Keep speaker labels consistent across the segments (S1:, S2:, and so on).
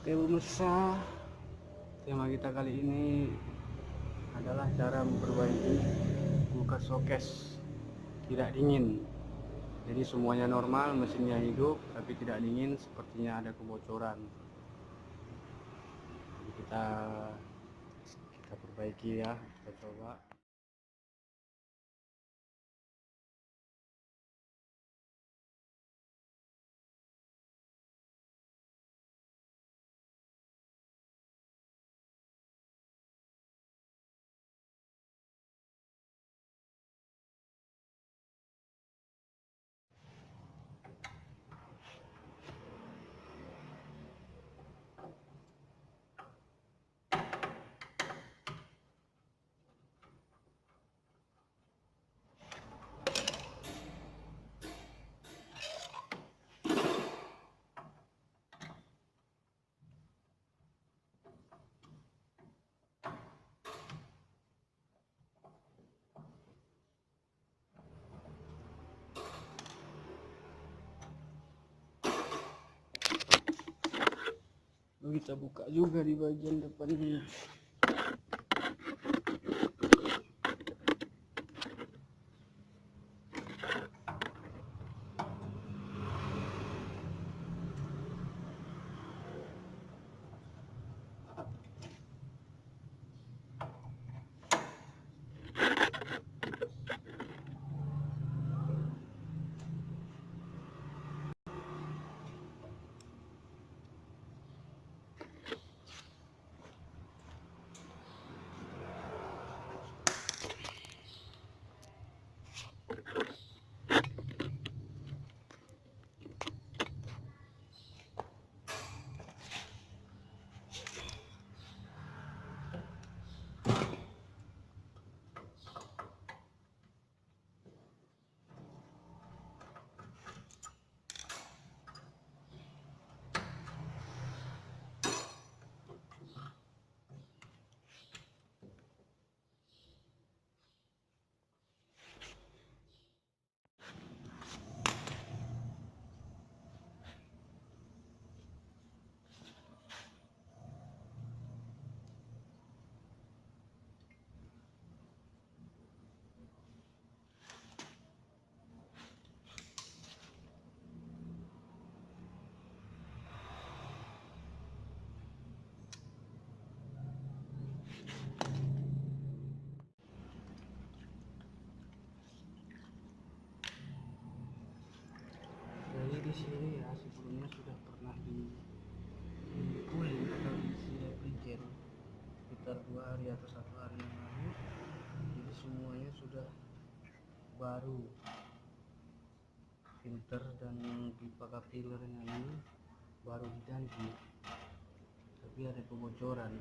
S1: Oke pemirsa, tema kita kali ini adalah cara memperbaiki kulkas showcase tidak dingin. Jadi semuanya normal, mesinnya hidup tapi tidak dingin, sepertinya ada kebocoran. Jadi kita perbaiki ya, kita coba. Lalu kita buka juga di bagian depannya. Jadi di sini ya sebelumnya sudah pernah di cooling atau diisi refriger sekitar 2 hari atau 1 hari yang lalu. Jadi semuanya sudah baru, filter dan pipa kapillernya ini baru diganti, tapi ada kebocoran.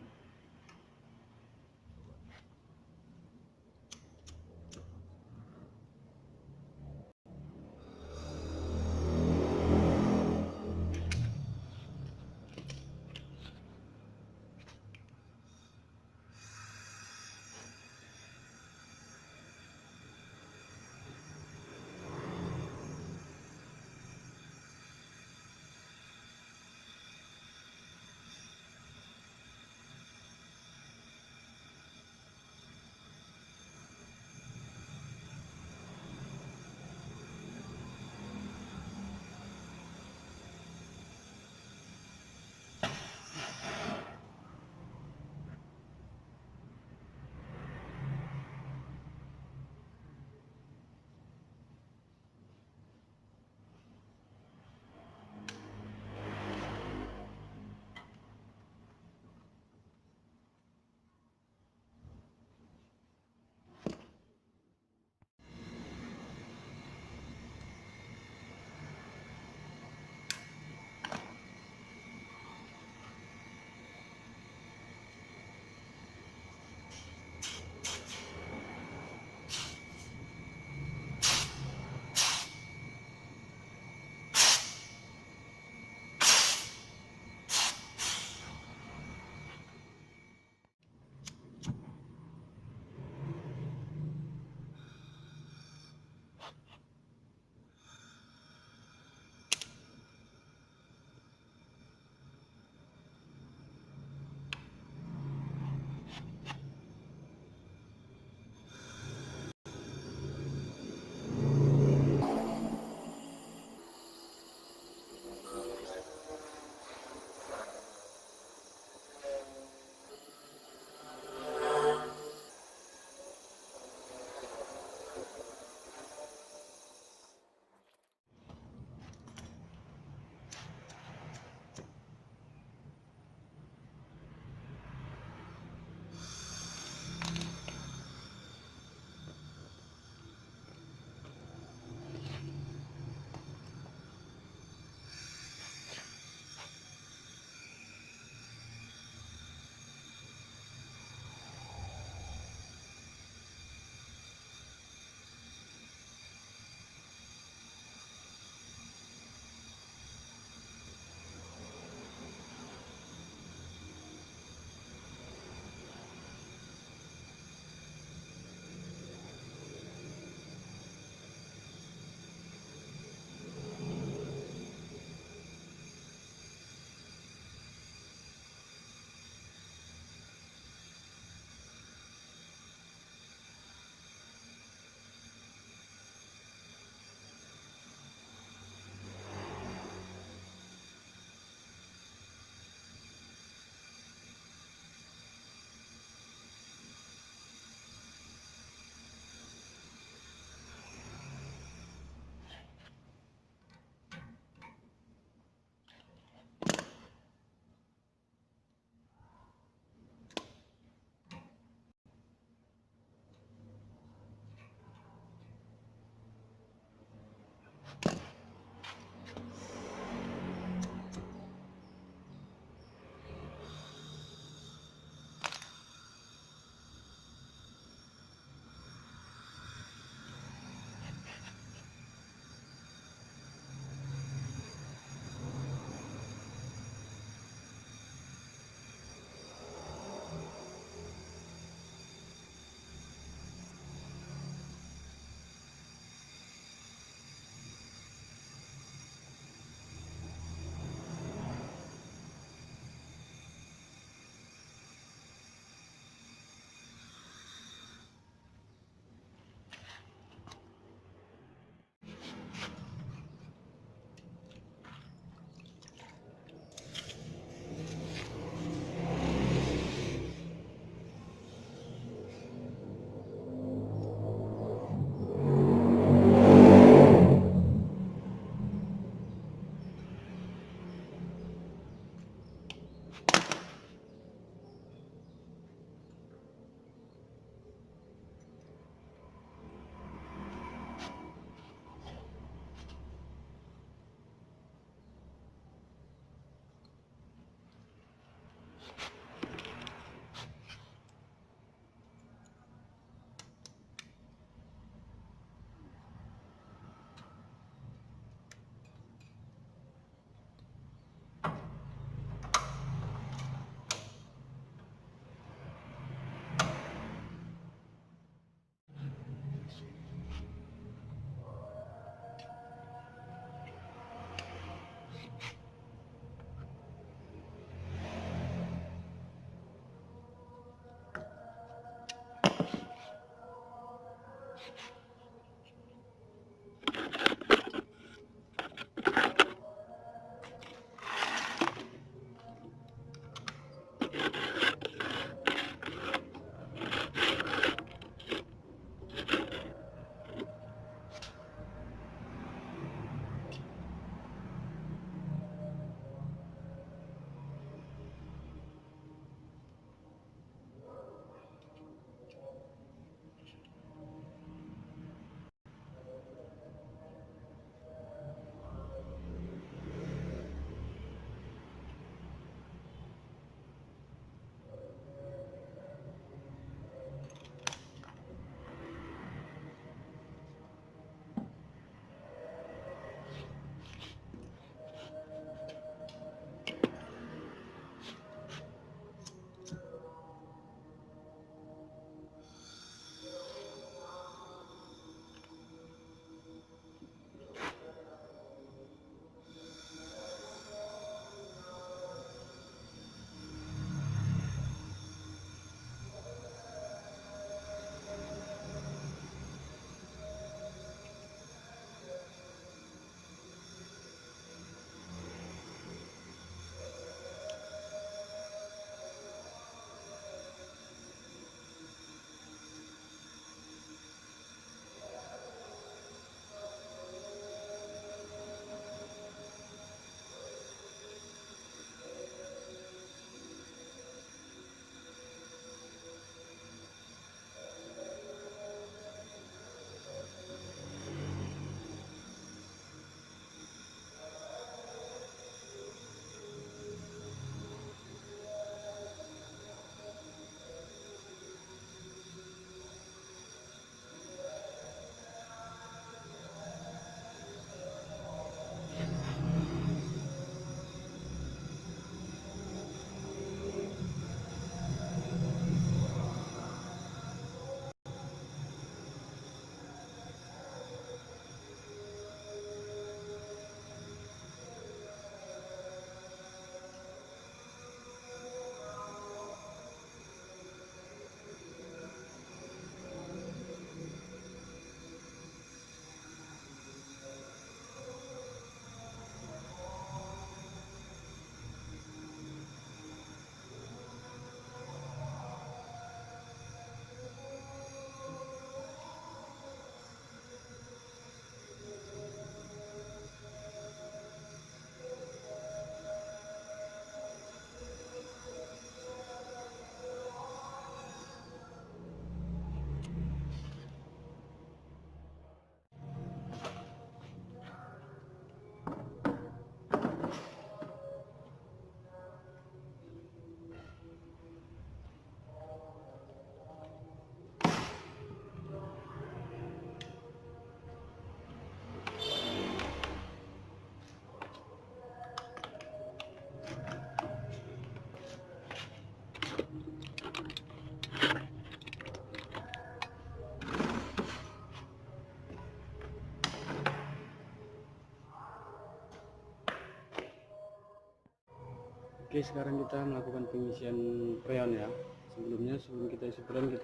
S1: Oke, sekarang kita melakukan pengisian freon ya. Sebelum kita isi freon, kita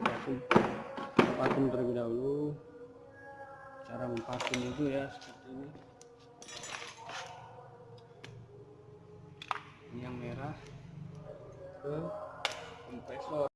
S1: vakum terlebih dahulu. Cara memvakum itu ya seperti ini. Ini yang merah ke kompresor.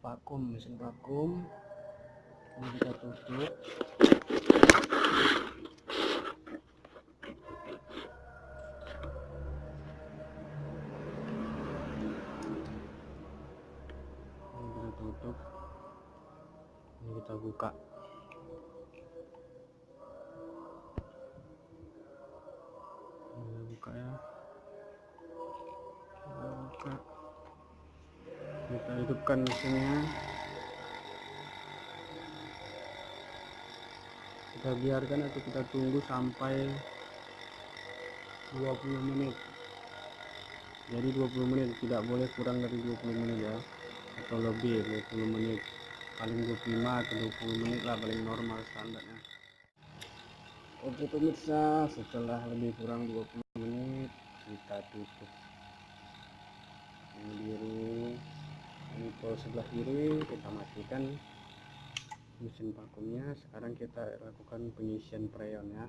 S1: Vakum, mesin vakum. Ini kita tutup. Ini kita buka. Kita buka ya. Kita hidupkan mesinnya. Kita biarkan atau kita tunggu sampai 20 menit. Jadi 20 menit, tidak boleh kurang dari 20 menit ya, atau lebih 20 menit, paling 25 atau 20 menit lah paling normal standarnya. Oke pemirsa, setelah lebih kurang 20 menit kita tutup. Ini biru, ini pol sebelah kiri kita matikan mesin vakumnya. Sekarang kita lakukan pengisian freon ya.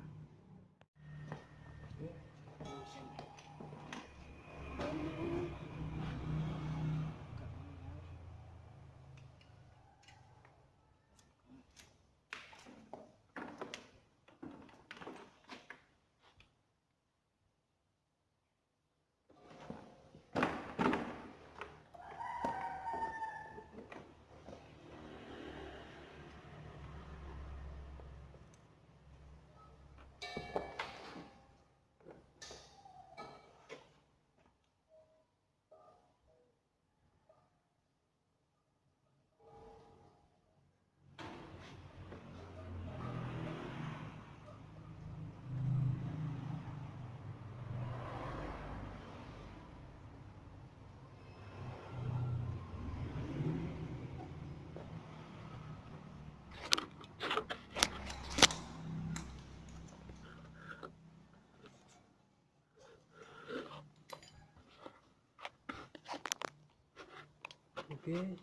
S1: Oke,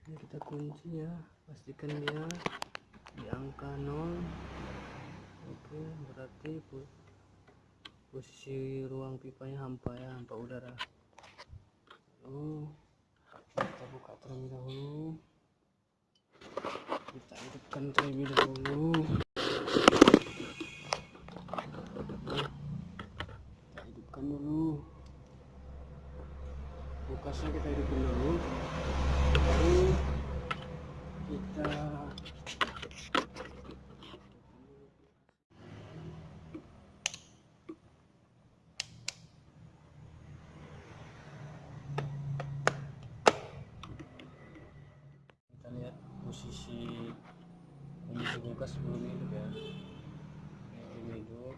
S1: kita kunci ya, pastikan dia di angka 0. Oke, berarti posisi ruang pipanya hampa ya, hampa udara. Lalu kita buka terlebih dahulu, kita hidupkan terlebih dahulu. Kita hidupkan dulu, kulkasnya kita hidupkan dulu, baru kita lihat posisi kulkas sebelum hidup ya. Ini hidup,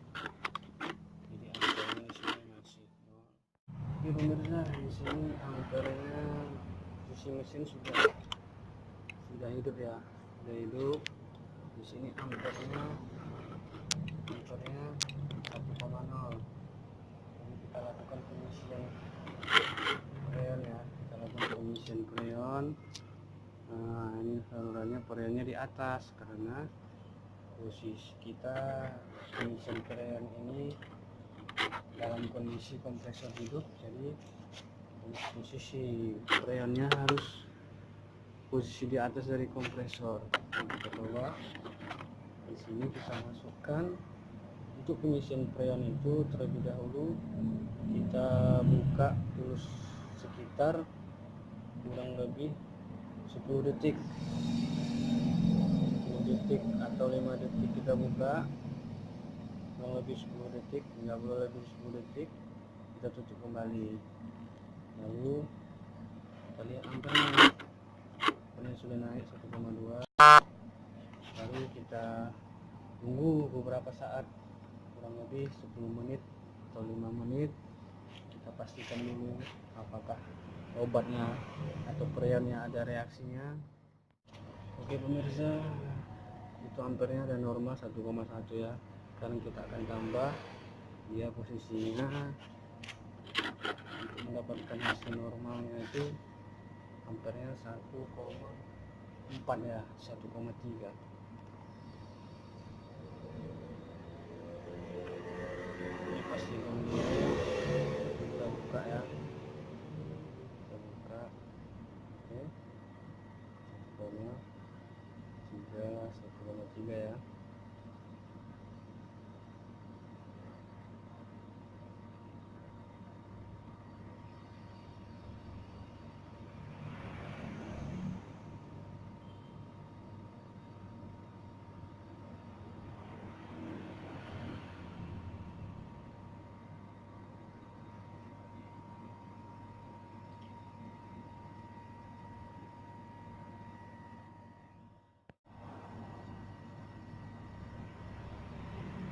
S1: jadi ampernya sini masih 0. Oke pemirsa, di sini ampernya posisi mesin sudah hidup ya, sudah hidup. Di sini ampernya 1,0. Jadi kita lakukan pengisian freon ya, Nah, ini salurannya freonnya di atas karena posisi kita pengisian freon ini dalam kondisi kompresor hidup, jadi posisi freonnya harus posisi di atas dari kompresor. Nah, kita coba di sini kita masukkan, Untuk pengisian freon itu terlebih dahulu kita buka dulu sekitar kurang lebih 10 detik atau 5 detik kita buka, kurang lebih 10 detik, nggak boleh lebih 10 detik, kita tutup kembali. Lalu kita lihat ampernya sudah naik 1,2. Lalu kita tunggu beberapa saat, kurang lebih 10 menit atau 5 menit. Kita pastikan dulu apakah obatnya atau freonnya ada reaksinya. Oke pemirsa, itu ampernya ada normal 1,1 ya. Sekarang kita akan tambah dia posisinya untuk mendapatkan hasil normalnya itu ampernya 1,4 ya, 1,3. Ini pastikan dulu, kita buka ya, kita buka. Oke, ampernya 1,3 ya.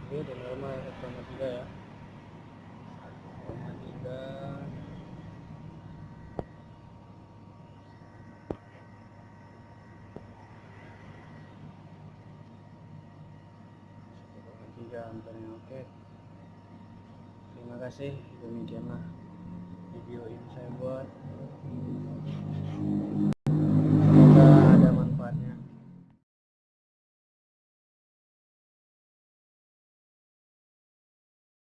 S1: Oke, dan normal 1,3 ya, 1,3. Ampernya. Oke, terima kasih, demikianlah video ini saya buat.